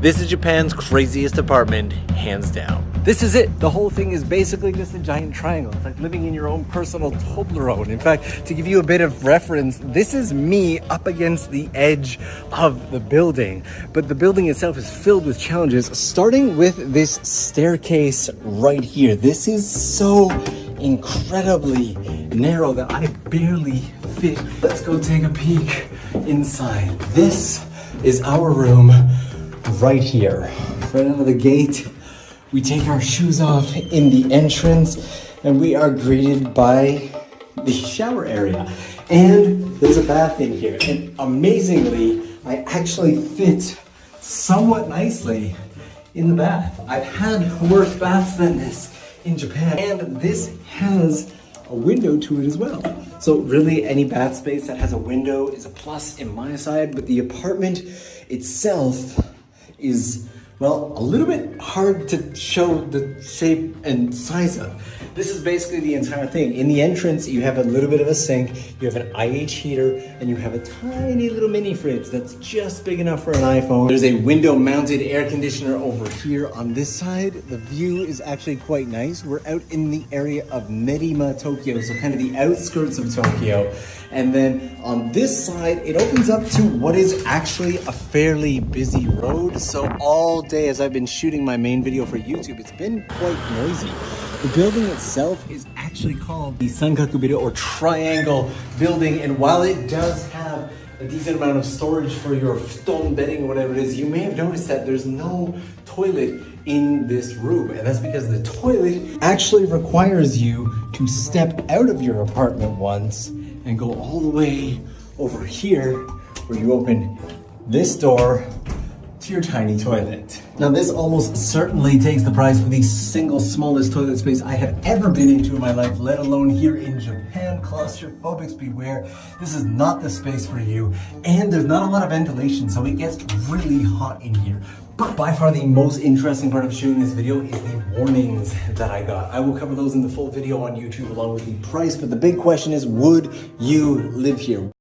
This is Japan's craziest apartment, hands down. This is it. The whole thing is basically just a giant triangle. It's like living in your own personal Toblerone. In fact, to give you a bit of reference, this is me up against the edge of the building. But the building itself is filled with challenges, starting with this staircase right here. This is so incredibly narrow that I barely fit. Let's go take a peek inside. This is our room right here. Right out of the gate, we take our shoes off in the entrance and we are greeted by the shower area. And there's a bath in here. And amazingly, I actually fit somewhat nicely in the bath. I've had worse baths than this in Japan. And this has a window to it as well. So really any bath space that has a window is a plus in my side, but the apartment itself is, well, a little bit hard to show the shape and size of. This is basically the entire thing. In the entrance, you have a little bit of a sink, you have an IH heater, and you have a tiny little mini fridge that's just big enough for an iPhone. There's a window-mounted air conditioner over here on this side. The view is actually quite nice. We're out in the area of Nerima, Tokyo, so kind of the outskirts of Tokyo. And then on this side, it opens up to what is actually a fairly busy road. So all day as I've been shooting my main video for YouTube, it's been quite noisy. The building itself is actually called the Sankaku Biru, or Triangle Building. And while it does have a decent amount of storage for your futon bedding or whatever it is, you may have noticed that there's no toilet in this room. And that's because the toilet actually requires you to step out of your apartment once and go all the way over here where you open this door to your tiny toilet. Now this almost certainly takes the prize for the single smallest toilet space I have ever been into in my life, let alone here in Japan. Claustrophobics beware. This is not the space for you, and there's not a lot of ventilation, so it gets really hot in here. But by far the most interesting part of shooting this video is the warnings that I got. I will cover those in the full video on YouTube along with the price, but the big question is, would you live here?